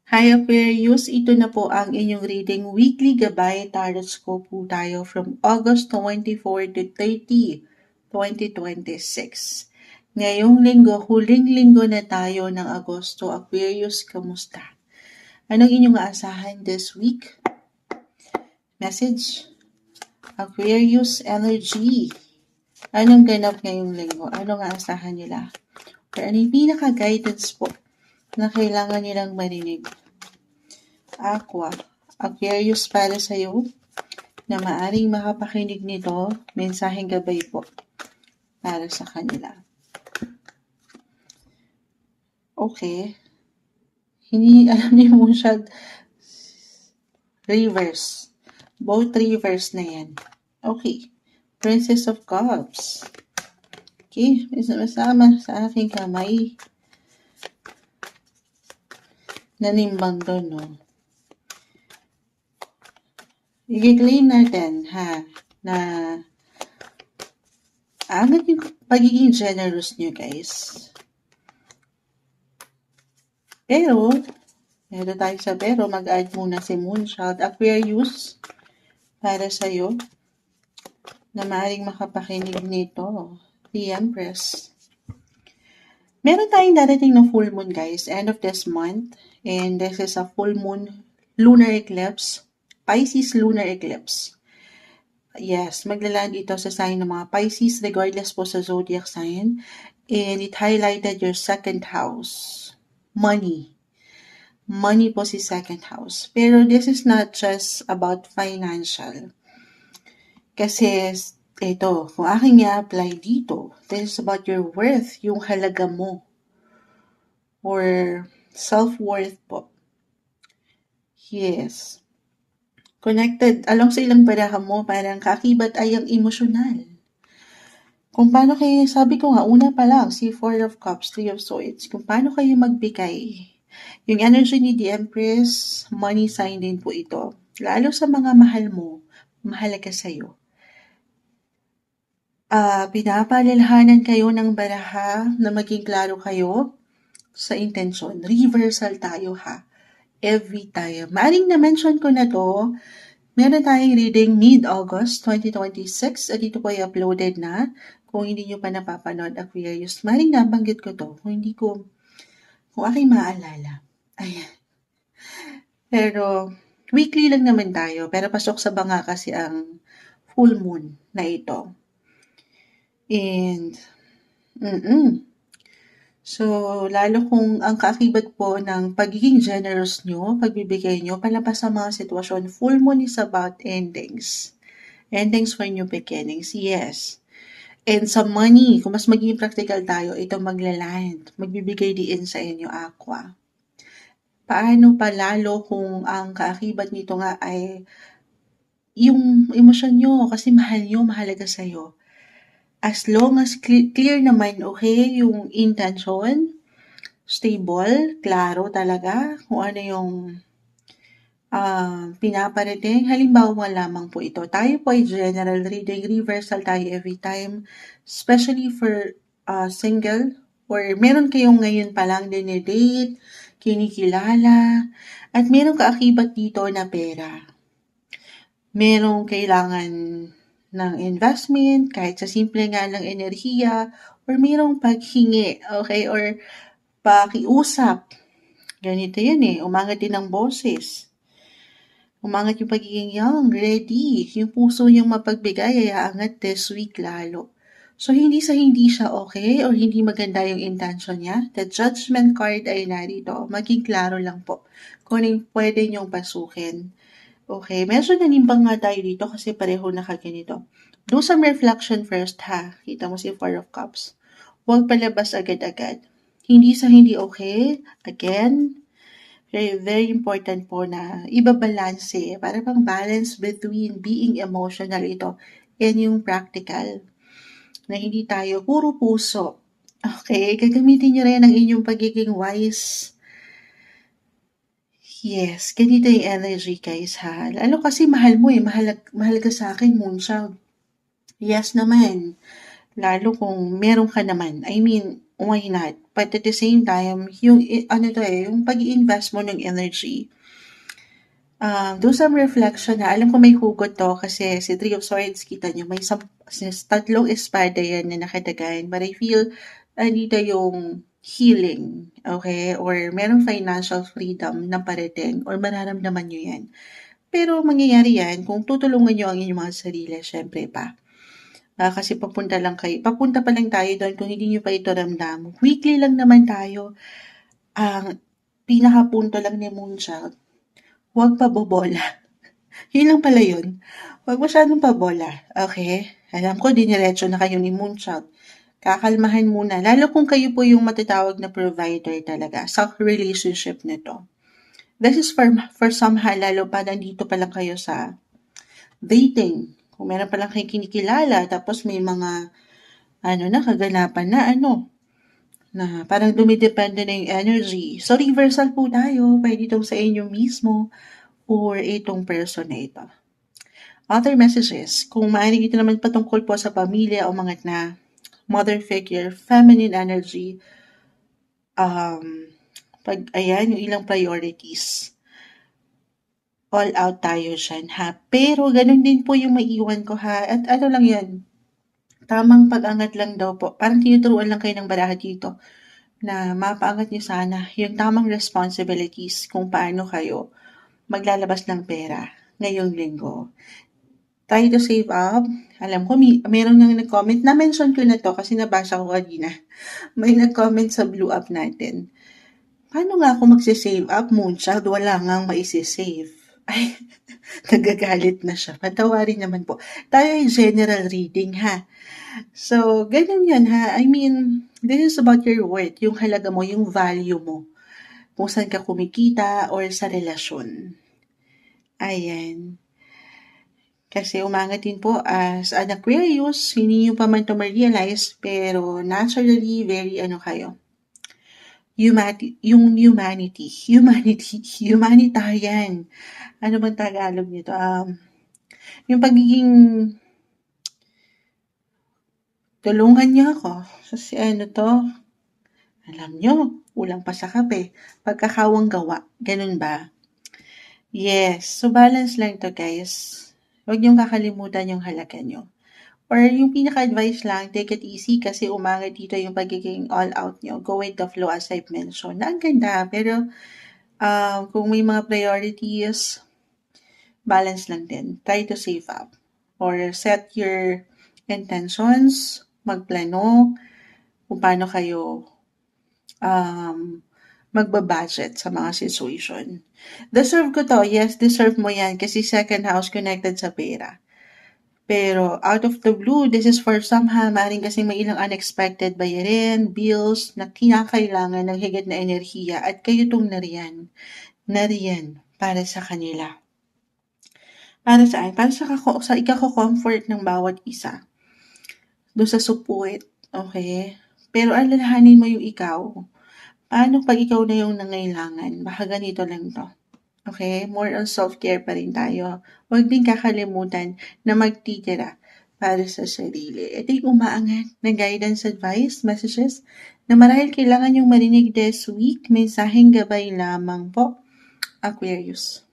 Hi Aquarius, ito na po ang inyong reading weekly gabay tarot ko po tayo from August 24 to 30, 2026. Ngayong linggo, huling linggo na tayo ng Agosto. Aquarius, kamusta? Anong inyong aasahan this week? Message? Aquarius energy. Anong ganap ngayong linggo? Anong aasahan nila? Or ano yung pinaka-guidance po na kailangan nilang marinig? Aqua, Aquarius para sa'yo na maaring makapakinig nito, mensaheng gabay po para sa kanila. Okay. Hindi alam ni mo siya reverse. Both reverse na yan. Okay. Princess of Cups. Okay. Masama sa aking kamay. Nanimbang doon, no? I-claim natin, ha, na angat yung pagiging generous nyo, guys. Pero, meron tayo sa pero, mag-add muna si Moonchild Aquarius para sa'yo na maaaring makapakinig nito. The Empress. Meron tayong darating na full moon, guys, end of this month. And this is a full moon lunar eclipse. Pisces lunar eclipse. Yes, maglaland ito sa sign ng mga Pisces regardless po sa zodiac sign. And it highlighted your second house. Money. Money po si second house. Pero this is not just about financial. Kasi ito, kung aking i-apply dito, this is about your worth, yung halaga mo. Or self-worth po. Yes. Connected, along sa ilang baraha mo, parang kakibat ay ang emosyonal. Kung paano kayo, sabi ko nga, una pa lang, si Four of Cups, Three of Swords, kung paano kayo magbigay. Yung energy ni The Empress, money sign din po ito. Lalo sa mga mahal mo, mahalaga sa'yo. Pinapalilhanan kayo ng baraha na maging klaro kayo sa intensyon. Reversal tayo, ha? Every time. Maaring na-mention ko na to, meron tayong reading mid-August 2026 at ito po ay uploaded na. Kung hindi nyo pa napapanood, Aquarius, maaring nabanggit ko to. Kung aking maalala. Ayan. Pero, weekly lang naman tayo. Pero pasok sa banga kasi ang full moon na ito. And, So, lalo kung ang kaakibat po ng pagiging generous nyo, pagbibigay nyo, palabas sa mga sitwasyon, full moon is about endings. Endings for new beginnings, yes. And sa money, kung mas magiging practical tayo, ito maglaland. Magbibigay din sa inyo, Aqua. Paano pa lalo kung ang kaakibat nito nga ay yung emosyon nyo, kasi mahal nyo, mahalaga sa'yo. As long as clear naman, okay, yung intention, stable, klaro talaga kung ano yung pinaparating. Halimbawa lamang po ito. Tayo po ay general reading, reversal tayo every time, especially for single or meron kayong ngayon pa lang dinedate, kinikilala, at meron kaakibat dito na pera. Merong kailangan ng investment, kahit sa simple nga lang enerhiya, or mayroong paghingi, okay, or pakiusap. Ganito yan umangat din ang boses. Umangat yung pagiging young, ready, yung puso niyang mapagbigay ay aangat this week lalo. So, hindi siya okay or hindi maganda yung intention niya. The judgment card ay narito. Maging klaro lang po kung ano pwede niyong pasukin. Okay, medyo nanimbang nga tayo dito kasi pareho nakaganito. Do some reflection first, ha? Kita mo si Four of Cups. Huwag palabas agad-agad. Hindi sa hindi okay. Again, very, very important po na ibabalanse. Para pang balance between being emotional ito and yung practical. Na hindi tayo puro puso. Okay, gagamitin niyo rin ang inyong pagiging wise. Yes, ganito yung energy, guys, ha? Lalo kasi mahal mo mahalaga sa akin, Moonchild. Yes naman. Lalo kung meron ka naman. I mean, why not? But at the same time, yung yung pag-i-invest mo ng energy, do some reflection na. Alam ko may hugot to kasi si Three of Swords, kita nyo, may tatlong espada yan na nakatagan. But I feel, dito yung healing, okay? Or merong financial freedom na parating or mararamdaman nyo yan. Pero mangyayari yan kung tutulungan nyo ang inyong mga sarili, syempre pa. Kasi papunta pa lang tayo doon kung hindi nyo pa ito ramdam. Weekly lang naman tayo. Ang pinakapunto lang ni Moonchild, huwag pabobola. Yun lang pala yun. Huwag masyadong pabola. Okay? Alam ko, diniretso na kayo ni Moonchild. Kakalmahan muna. Lalo kung kayo po yung matatawag na provider talaga sa relationship nito. This is for somehow, lalo pa nandito pa lang kayo sa dating. Kung meron pa lang kayo kinikilala, tapos may mga, kaganapan na parang dumidepende na yung energy. So, reversal po tayo. Pwede itong sa inyo mismo or itong person na ito. Other messages, kung maaari ito naman patungkol po sa pamilya o mga na mother figure, feminine energy, yung ilang priorities. All out tayo dyan, ha? Pero ganun din po yung maiiwan ko, ha? At lang yun, tamang pag-angat lang daw po. Parang tinuturuan lang kayo ng baraha dito na mapaangat niyo sana yung tamang responsibilities kung paano kayo maglalabas ng pera ngayong linggo. Try to save up. Alam ko, meron nang nag-comment. Na-mention ko na to kasi nabasa ko kanina. May nag-comment sa Blue Up natin. Paano nga ako magsisave up, Moonchild? Wala ngang maisisave. Ay, nagagalit na siya. Patawarin naman po. Tayo ay general reading, ha? So, ganyan yan, ha? I mean, this is about your worth. Yung halaga mo, yung value mo. Kung saan ka kumikita or sa relasyon. Ayan. Kasi umangat din po as an Aquarius, hindi nyo pa man to ma-realize, pero naturally, very kayo. Humanitarian. Ano bang Tagalog nito? Yung pagiging tulungan niyo ako. Kasi alam nyo, ulang pa sa kape. Pagkakawang gawa. Ganun ba? Yes. So, balance lang to, guys. Huwag niyong kakalimutan yung halaga nyo. Or yung pinaka-advice lang, take it easy kasi umangat dito yung pagiging all-out nyo. Go with the flow as I've mentioned. Na ang ganda, pero kung may mga priorities, balance lang din. Try to save up. Or set your intentions, magplano, kung paano kayo magbabudget sa mga situation. Deserve ko to. Yes, deserve mo yan kasi second house connected sa pera. Pero out of the blue, this is for somehow, maaaring kasi may ilang unexpected bayarin, bills na kinakailangan ng higit na enerhiya at kayo tong nariyan para sa kanila. Para saan? Para sa ikako-comfort ng bawat isa. Doon sa support, okay? Pero alalahanin mo yung ikaw. Paano pag ikaw na yung nangailangan? Baka ganito lang to. Okay? More on self-care pa rin tayo. Huwag din kakalimutan na magtitira para sa sarili. Ito yung umaangat na guidance, advice, messages na marahil kailangan yung marinig this week. Mensaheng gabay lamang po, Aquarius.